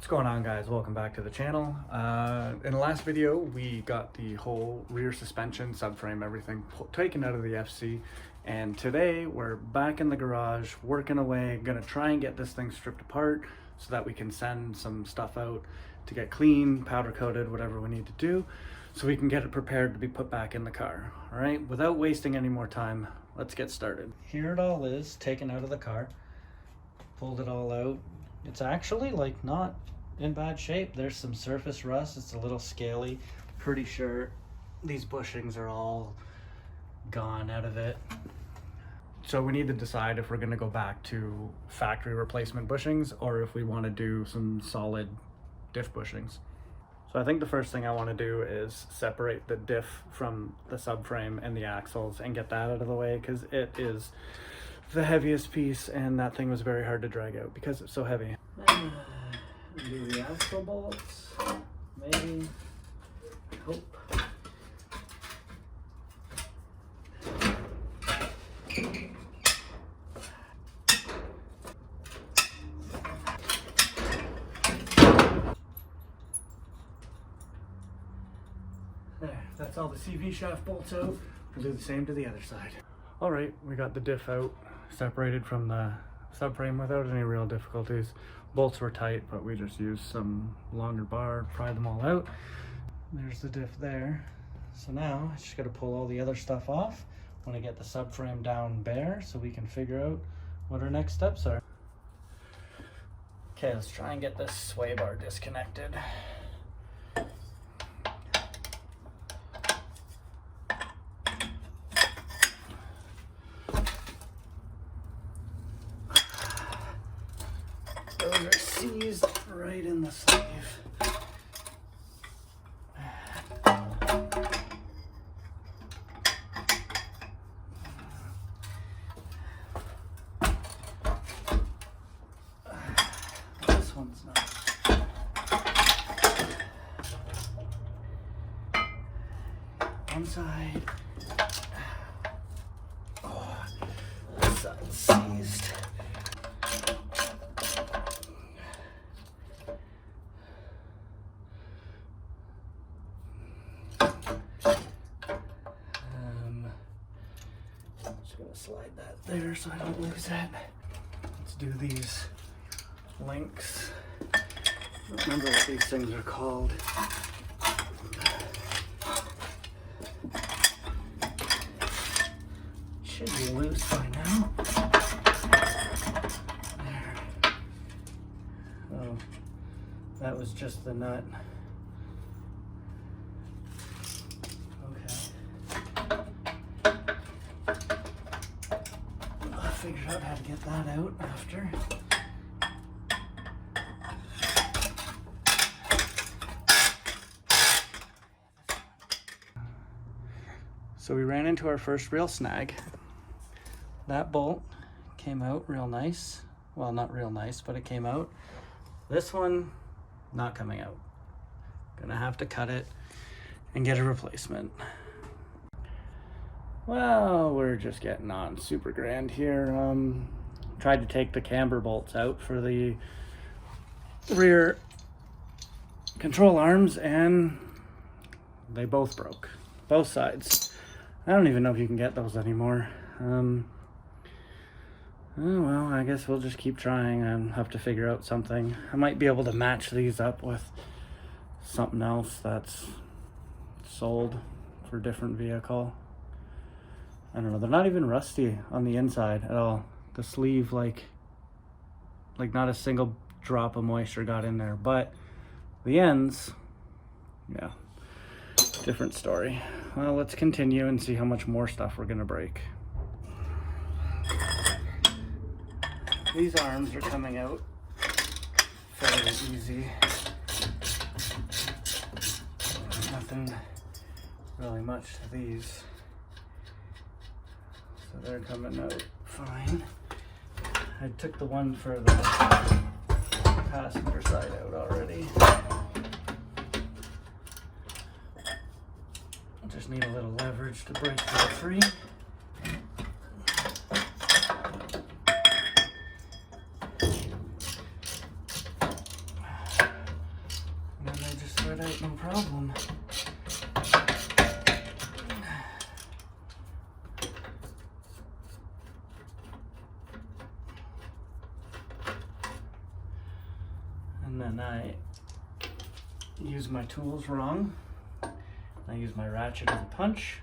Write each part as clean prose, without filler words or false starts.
What's going on, guys? Welcome back to the channel. In the last video we got the whole rear suspension, subframe, everything taken out of the FC, and today we're back in the garage working away, gonna try and get this thing stripped apart so that we can send some stuff out to get clean, powder coated, whatever we need to do, so we can get it prepared to be put back in the car. All right, without wasting any more time, let's get started. Here it all is, taken out of the car, pulled it all out. It's actually like not in bad shape. There's some surface rust. It's a little scaly. Pretty sure these bushings are all gone out of it. So we need to decide if we're going to go back to factory replacement bushings or if we want to do some solid diff bushings. So I think the first thing I want to do is separate the diff from the subframe and the axles and get that out of the way, because it is the heaviest piece and that thing was very hard to drag out because it's so heavy. Do the axle bolts, maybe, hope. There, that's all the CV shaft bolts out. We'll do the same to the other side. All right, we got the diff out, separated from the subframe without any real difficulties. Bolts were tight, but we just used some longer bar, pry them all out. There's the diff there. So now I just gotta pull all the other stuff off. I wanna get the subframe down bare so we can figure out what our next steps are. Okay, let's try and get this sway bar disconnected. Those are seized right in the sleeve. This one's not. One side. Oh, this side's seized. Slide that there so I don't lose it. Let's do these links. I don't remember what these things are called. Should be loose by now. There. Oh, that was just the nut. Figured out how to get that out after. So we ran into our first real snag. That bolt came out real nice. Well, not real nice, but it came out. This one, not coming out. Gonna have to cut it and get a replacement. Well, we're just getting on super grand here. Tried to take the camber bolts out for the rear control arms and they both broke, both sides. I don't even know if you can get those anymore. Oh well, I guess we'll just keep trying and have to figure out something. I might be able to match these up with something else that's sold for a different vehicle. I don't know, they're not even rusty on the inside at all. The sleeve, like not a single drop of moisture got in there, but the ends, yeah, different story. Well, let's continue and see how much more stuff we're gonna break. These arms are coming out fairly easy. Nothing really much to these. So they're coming out fine. I took the one for the passenger side out already. Just need a little leverage to break that free. right out, no problem. And then I use my tools wrong. I use my ratchet as a punch.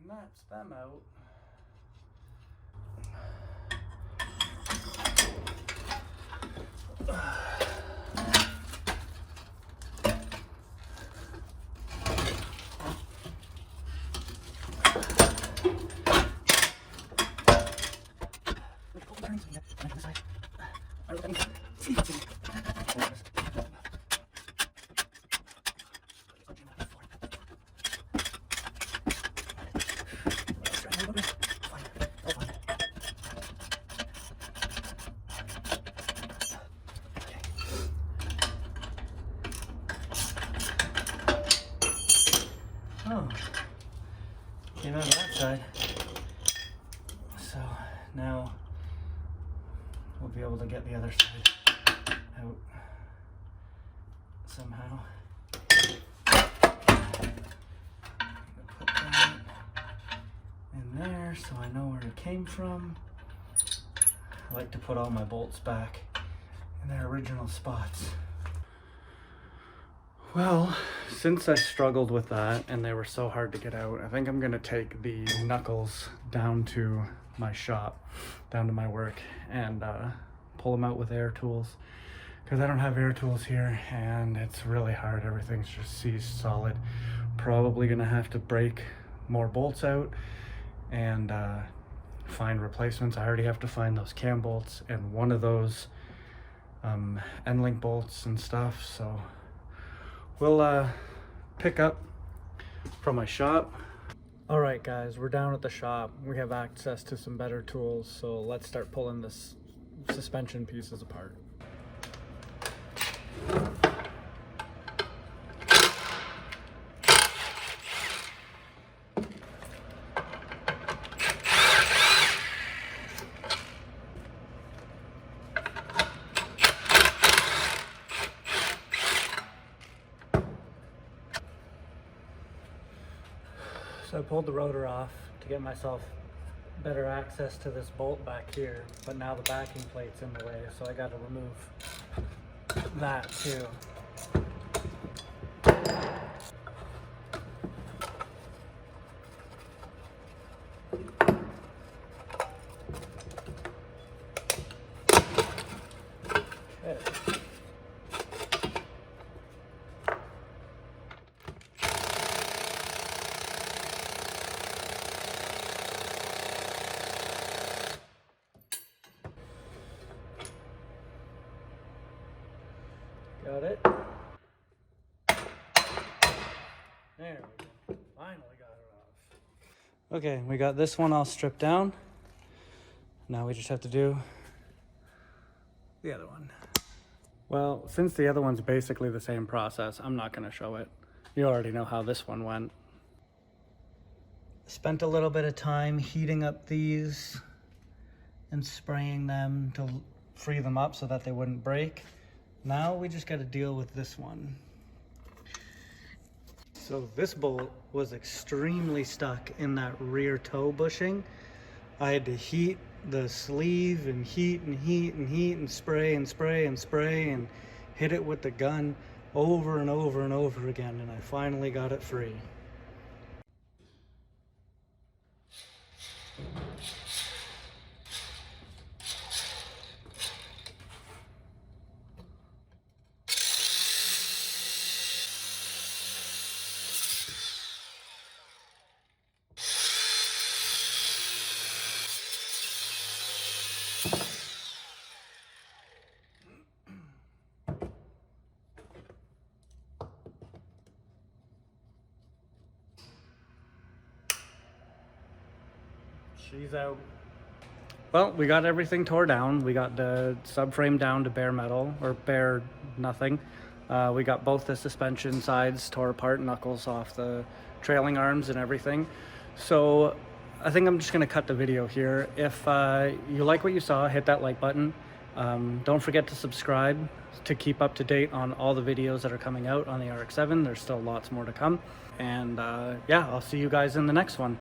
And that's them out. Oh, came out of that side. So now we'll be able to get the other side out somehow. Put that in there so I know where it came from. I like to put all my bolts back in their original spots. Well, since I struggled with that and they were so hard to get out, I think I'm gonna take the knuckles down to my shop, down to my work, and pull them out with air tools, because I don't have air tools here and it's really hard. Everything's just seized solid. Probably gonna have to break more bolts out and find replacements. I already have to find those cam bolts and one of those end-link bolts and stuff, so we'll pick up from my shop. All right, guys, we're down at the shop. We have access to some better tools, so let's start pulling this suspension pieces apart. So I pulled the rotor off to get myself better access to this bolt back here, but now the backing plate's in the way, so I got to remove that too. Got it. There we go. Finally got it off. Okay, we got this one all stripped down. Now we just have to do the other one. Well, since the other one's basically the same process, I'm not going to show it. You already know how this one went. Spent a little bit of time heating up these and spraying them to free them up so that they wouldn't break. Now we just got to deal with this one. So this bolt was extremely stuck in that rear toe bushing. I had to heat the sleeve and heat and heat and heat and spray and spray and spray and hit it with the gun over and over and over again, and I finally got it free. She's out. Well, we got everything tore down. We got the subframe down to bare metal, or bare nothing. We got both the suspension sides tore apart, knuckles off the trailing arms and everything. So I think I'm just going to cut the video here. If you like what you saw, hit that like button. Don't forget to subscribe to keep up to date on all the videos that are coming out on the RX-7. There's still lots more to come. And yeah, I'll see you guys in the next one.